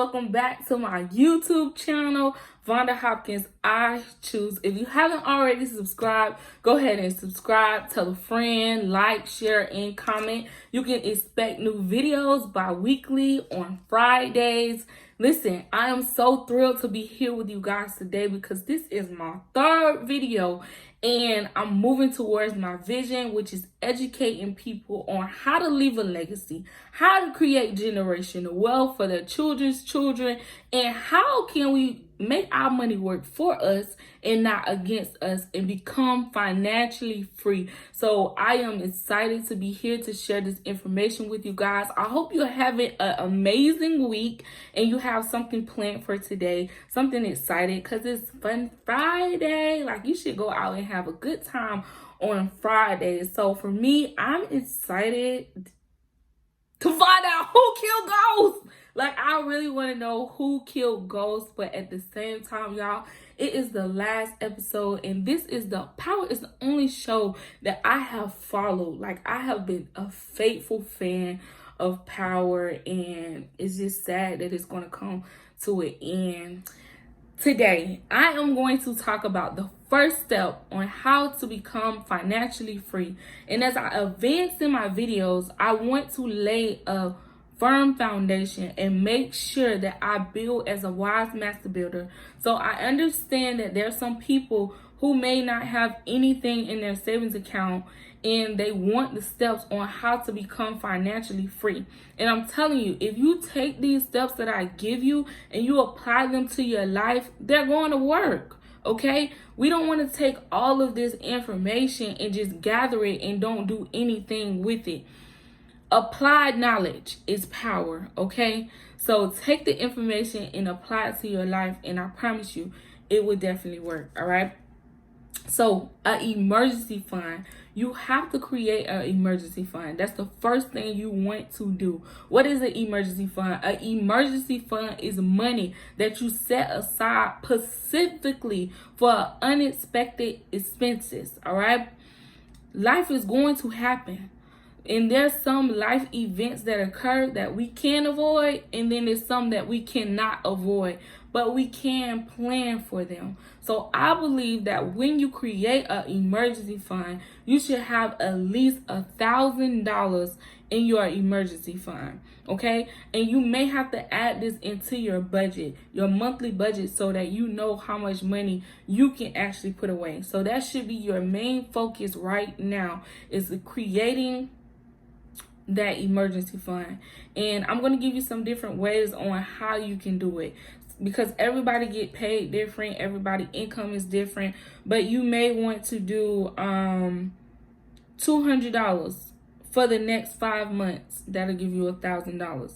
welcome back to my YouTube channel, Vonda Hopkins. I choose. If you haven't already subscribed, go ahead and subscribe, tell a friend, like, share, and comment. You can expect new videos bi-weekly on Fridays. Listen, I am so thrilled to be here with you guys today because this is my third video and I'm moving towards my vision, which is educating people on how to leave a legacy, how to create generational wealth for their children's children, and how can we make our money work for us and not against us and become financially free. So I am excited to be here to share this information with you guys. I hope you're having an amazing week and you have something planned for today, something exciting, because it's Fun Friday. Like, you should go out and have a good time on Friday. So for me, I'm excited to find out who killed Ghost. Like, I really want to know who killed Ghost, but at the same time, y'all, it is the last episode, and this is Power is the only show that I have followed. Like, I have been a faithful fan of Power, and it's just sad that it's going to come to an end. Today, I am going to talk about the first step on how to become financially free. And as I advance in my videos, I want to lay a firm foundation and make sure that I build as a wise master builder. So I understand that there are some people who may not have anything in their savings account and they want the steps on how to become financially free. And I'm telling you, if you take these steps that I give you and you apply them to your life, they're going to work. Okay? We don't want to take all of this information and just gather it and don't do anything with it. Applied knowledge is power, okay? So take the information and apply it to your life, and I promise you, it will definitely work, all right? So, an emergency fund. You have to create an emergency fund. That's the first thing you want to do. What is an emergency fund? An emergency fund is money that you set aside specifically for unexpected expenses, all right? Life is going to happen. And there's some life events that occur that we can avoid, and then there's some that we cannot avoid, but we can plan for them. So I believe that when you create an emergency fund, you should have at least $1,000 in your emergency fund, okay? And you may have to add this into your budget, your monthly budget, so that you know how much money you can actually put away. So that should be your main focus right now, is creating that emergency fund. And I'm going to give you some different ways on how you can do it, because everybody get paid different, everybody income is different. But you may want to do $200 for the next 5 months. That'll give you $1,000.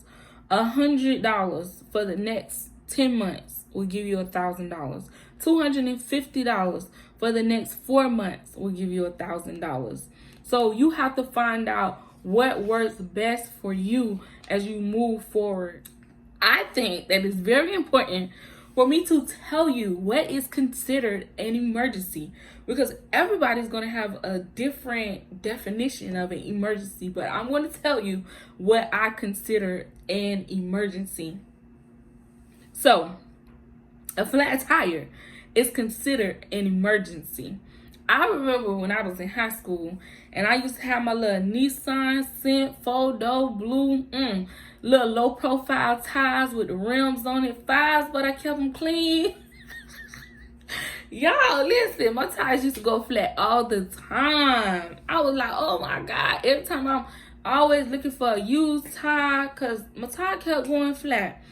$100 for the next 10 months will give you $1,000. $250 for the next 4 months will give you $1,000. So you have to find out what works best for you as you move forward. I think that it's very important for me to tell you what is considered an emergency, because everybody's going to have a different definition of an emergency, but I'm going to tell you what I consider an emergency. So, a flat tire is considered an emergency. I remember when I was in high school and I used to have my little Nissan Scent 4-door blue, little low profile tires with the rims on it, fives, but I kept them clean. Y'all, listen, my tires used to go flat all the time. I was like, oh my God. Every time I'm always looking for a used tire because my tire kept going flat.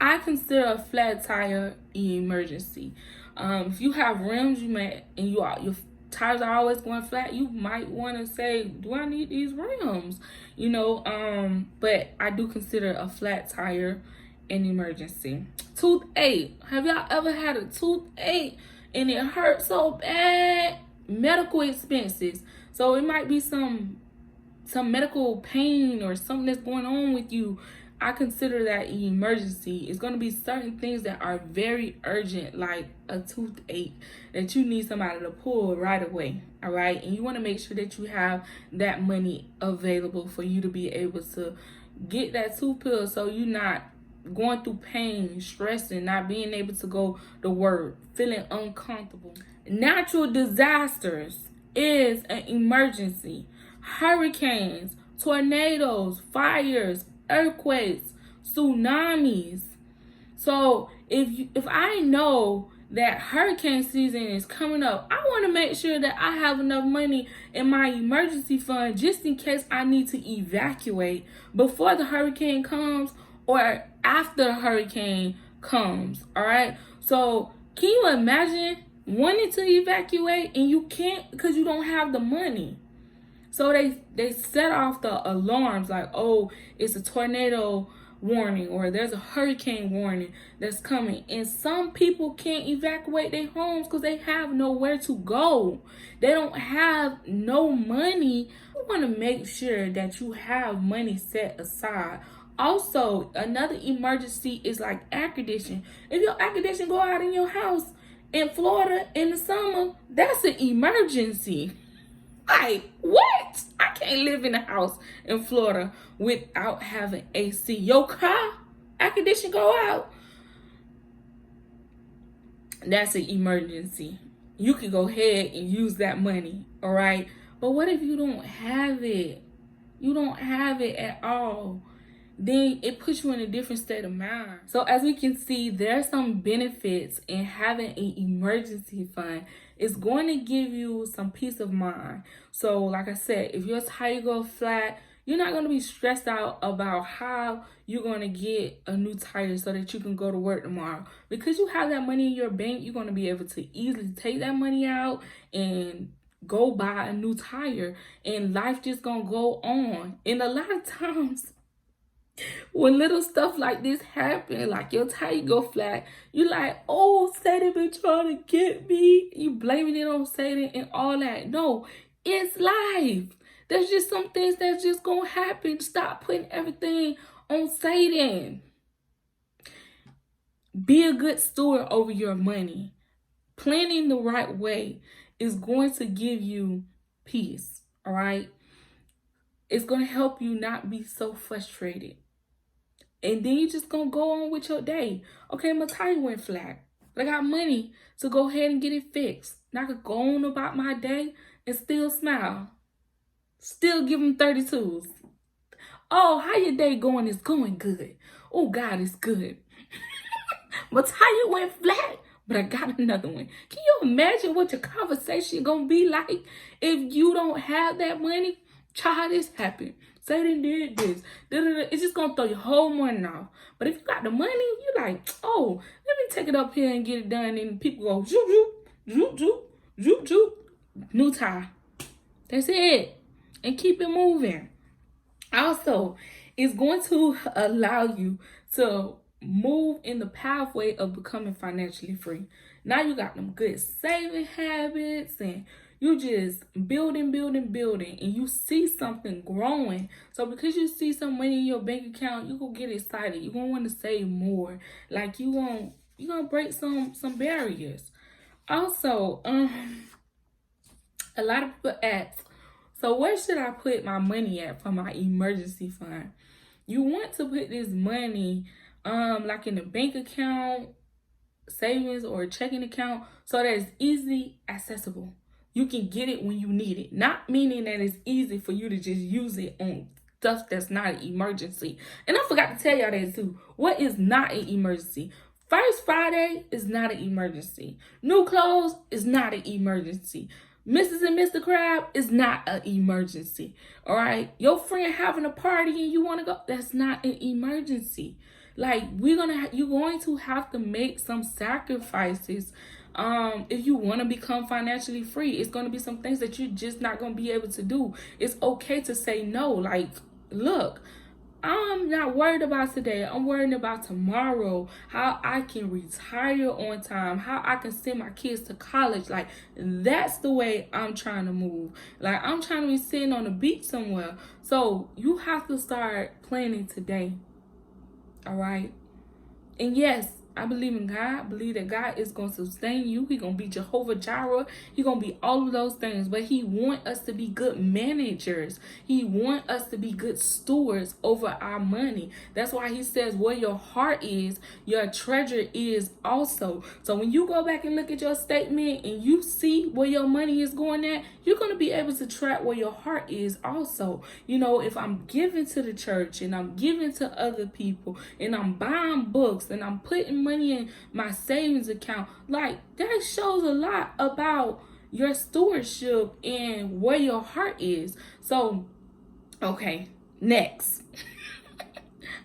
I consider a flat tire an emergency. If you have rims, your tires are always going flat, you might want to say, do I need these rims? But I do consider a flat tire an emergency. Toothache. Have y'all ever had a toothache and it hurt so bad? Medical expenses. So it might be some medical pain or something that's going on with you. I consider that an emergency. It's going to be certain things that are very urgent, like a toothache, that you need somebody to pull right away, all right? And you want to make sure that you have that money available for you to be able to get that tooth pulled, so you're not going through pain, stressing, not being able to go to work, feeling uncomfortable. Natural disasters is an emergency. Hurricanes, tornadoes, fires, earthquakes, tsunamis. So if I know that hurricane season is coming up, I want to make sure that I have enough money in my emergency fund just in case I need to evacuate before the hurricane comes or after the hurricane comes. All right. So can you imagine wanting to evacuate and you can't because you don't have the money? So they set off the alarms like, oh, it's a tornado warning or there's a hurricane warning that's coming. And some people can't evacuate their homes because they have nowhere to go. They don't have no money. You want to make sure that you have money set aside. Also, another emergency is like air conditioning. If your air conditioning go out in your house in Florida in the summer, that's an emergency. Like, what? I can't live in a house in Florida without having AC. Your car, air conditioning go out. That's an emergency. You can go ahead and use that money, all right? But what if you don't have it? You don't have it at all. Then it puts you in a different state of mind. So as we can see, there's some benefits in having an emergency fund. It's going to give you some peace of mind. So like I said, if your tire go flat, you're not going to be stressed out about how you're going to get a new tire so that you can go to work tomorrow. Because you have that money in your bank, you're going to be able to easily take that money out and go buy a new tire. And life just going to go on. And a lot of times, when little stuff like this happen, like your tire go flat, you like, oh, Satan been trying to get me. You blaming it on Satan and all that. No, it's life. There's just some things that's just gonna happen. Stop putting everything on Satan. Be a good steward over your money. Planning the right way is going to give you peace, all right? It's going to help you not be so frustrated. And then you just gonna go on with your day. Okay, my tire went flat, but I got money to go ahead and get it fixed. Now I could go on about my day and still smile. Still give them 32s. Oh, how your day going? It's going good. Oh, God, it's good. My tire went flat, but I got another one. Can you imagine what your conversation gonna be like if you don't have that money? Child, this happened. Satan did this. It's just gonna throw your whole morning off. But if you got the money, you're like, oh, let me take it up here and get it done. And people go, zoop, zoop, zoop, zoop, zoop, zoop. New tire. That's it. And keep it moving. Also, it's going to allow you to move in the pathway of becoming financially free. Now you got them good saving habits and you just building, and you see something growing. So because you see some money in your bank account, you gonna get excited. You're gonna want to save more. Like you're gonna break some barriers. Also, a lot of people ask, so where should I put my money at for my emergency fund? You want to put this money like in a bank account, savings, or a checking account so that it's easily accessible. You can get it when you need it. Not meaning that it's easy for you to just use it on stuff that's not an emergency. And I forgot to tell y'all that too. What is not an emergency? First Friday is not an emergency. New clothes is not an emergency. Mrs. and Mr. Crab is not an emergency. All right? Your friend having a party and you want to go, that's not an emergency. Like you're going to have to make some sacrifices if you want to become financially free. It's going to be some things that you're just not going to be able to do. It's okay to say no. Like, look, I'm not worried about today. I'm worried about tomorrow, how I can retire on time, how I can send my kids to college. Like, that's the way I'm trying to move. Like, I'm trying to be sitting on the beach somewhere. So you have to start planning today. All right. And yes, I believe in God. I believe that God is going to sustain you. He's going to be Jehovah Jireh. He's going to be all of those things. But he wants us to be good managers. He wants us to be good stewards over our money. That's why he says where your heart is, your treasure is also. So when you go back and look at your statement and you see where your money is going at, you're going to be able to track where your heart is also. You know, if I'm giving to the church and I'm giving to other people and I'm buying books and I'm putting money in my savings account, like that shows a lot about your stewardship and where your heart is. So, okay, next.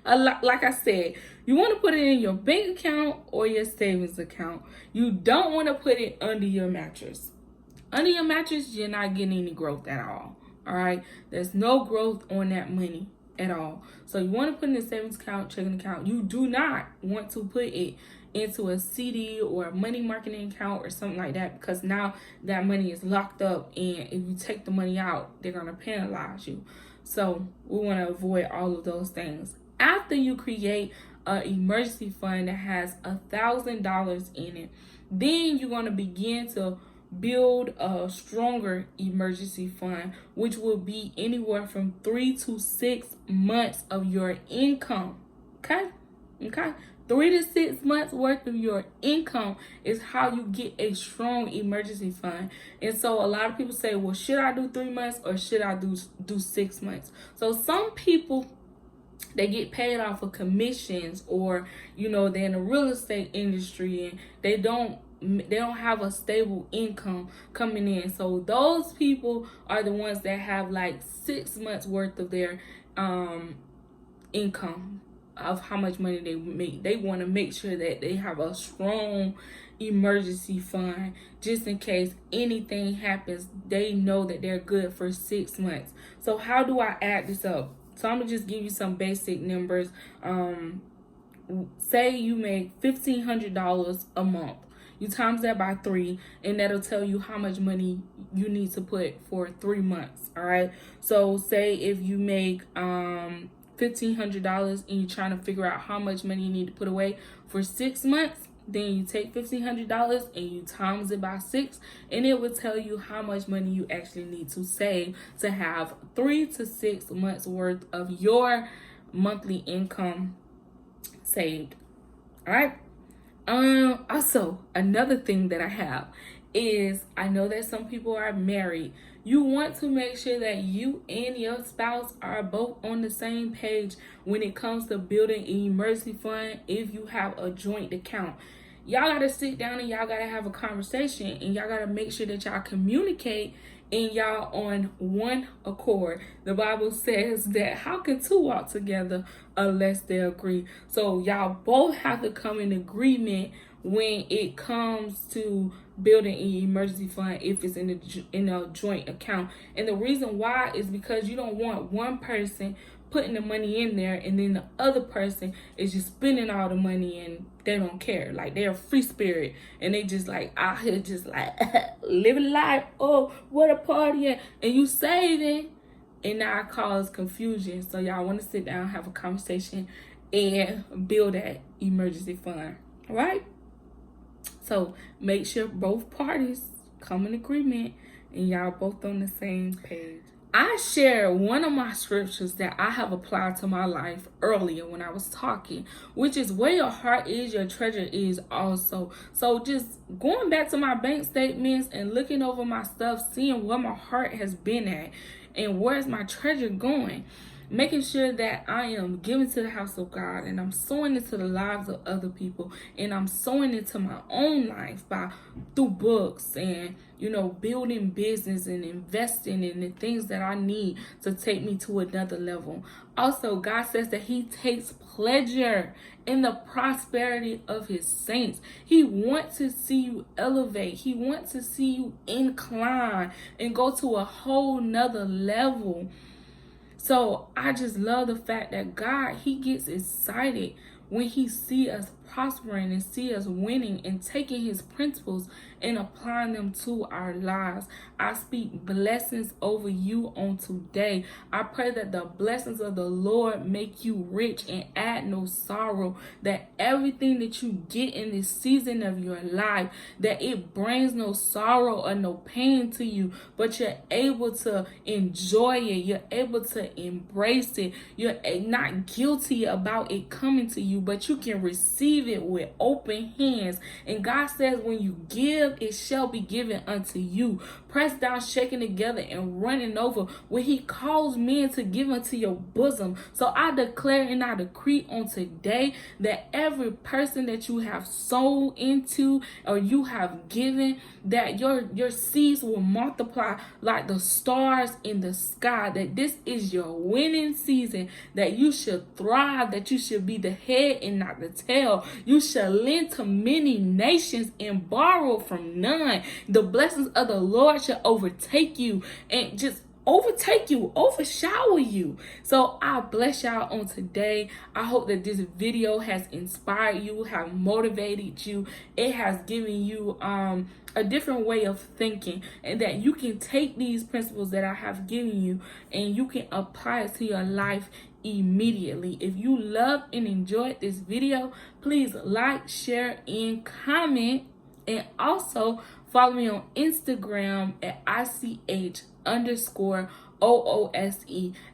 Like I said, you want to put it in your bank account or your savings account. You don't want to put it under your mattress. Under your mattress, you're not getting any growth at all. All right, there's no growth on that money at all. So you want to put in a savings account, checking account. You do not want to put it into a CD or a money marketing account or something like that, because now that money is locked up, and if you take the money out, they're going to penalize you. So we want to avoid all of those things. After you create an emergency fund that has $1,000 in it, then you're going to begin to build a stronger emergency fund, which will be anywhere from 3 to 6 months of your income. Okay? 3 to 6 months worth of your income is how you get a strong emergency fund. And so a lot of people say, well, should I do 3 months or should I do 6 months? So some people, they get paid off of commissions, or they're in the real estate industry and they don't have a stable income coming in. So those people are the ones that have like 6 months worth of their income of how much money they make. They want to make sure that they have a strong emergency fund just in case anything happens. They know that they're good for 6 months. So how do I add this up? So I'm gonna just give you some basic numbers. Say you make $1,500 a month. You times that by 3, and that'll tell you how much money you need to put for 3 months. All right. So say if you make $1,500 and you're trying to figure out how much money you need to put away for 6 months, then you take $1,500 and you times it by 6, and it will tell you how much money you actually need to save to have 3 to 6 months worth of your monthly income saved. All right. Also, another thing that I have is, I know that some people are married. You want to make sure that you and your spouse are both on the same page when it comes to building an emergency fund if you have a joint account. Y'all got to sit down and y'all got to have a conversation, and y'all got to make sure that y'all communicate and y'all on one accord. The Bible says that how can 2 walk together unless they agree? So y'all both have to come in agreement when it comes to building an emergency fund if it's in a joint account. And the reason why is because you don't want one person putting the money in there and then the other person is just spending all the money and they don't care. Like, they're a free spirit and they just like out here just like living life. Oh, what a party at. And you saving, and now it causes confusion. So y'all want to sit down, have a conversation, and build that emergency fund. All right? So make sure both parties come in agreement and y'all both on the same page. I shared one of my scriptures that I have applied to my life earlier when I was talking, which is where your heart is, your treasure is also. So just going back to my bank statements and looking over my stuff, seeing where my heart has been at and where's my treasure going. Making sure that I am giving to the house of God and I'm sowing into the lives of other people, and I'm sowing into my own life through books and building business and investing in the things that I need to take me to another level. Also, God says that He takes pleasure in the prosperity of His saints. He wants to see you elevate. He wants to see you incline and go to a whole nother level. So I just love the fact that God, He gets excited when He sees us prospering and see us winning and taking his principles and applying them to our lives. I speak blessings over you on today. I pray that the blessings of the Lord make you rich and add no sorrow, that everything that you get in this season of your life, that it brings no sorrow or no pain to you, but you're able to enjoy it. You're able to embrace it. You're not guilty about it coming to you, but you can receive it with open hands. And God says, when you give, it shall be given unto you. Pressed down, shaken together, and running over, when he calls men to give unto your bosom. So I declare and I decree on today that every person that you have sown into or you have given, that your seeds will multiply like the stars in the sky, that this is your winning season, that you should thrive, that you should be the head and not the tail. You shall lend to many nations and borrow from none. The blessings of the Lord shall overtake you and just overshower you. So I bless y'all on today. I hope that this video has inspired you, have motivated you. It has given you a different way of thinking, and that you can take these principles that I have given you and you can apply it to your life immediately. If you loved and enjoyed this video, please like, share, and comment. And also follow me on Instagram at ICH_OOSE.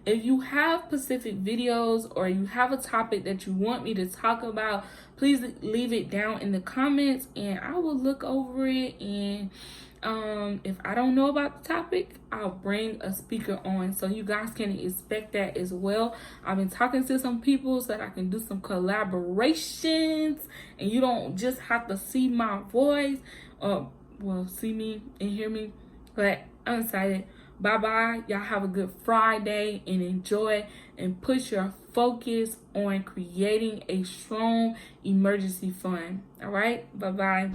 If you have specific videos or you have a topic that you want me to talk about, please leave it down in the comments and I will look over it. And if I don't know about the topic, I'll bring a speaker on, so you guys can expect that as well. I've been talking to some people so that I can do some collaborations and you don't just have to see my voice see me and hear me. But I'm excited. Bye bye. Y'all have a good Friday and enjoy, and put your focus on creating a strong emergency fund. All right. Bye bye.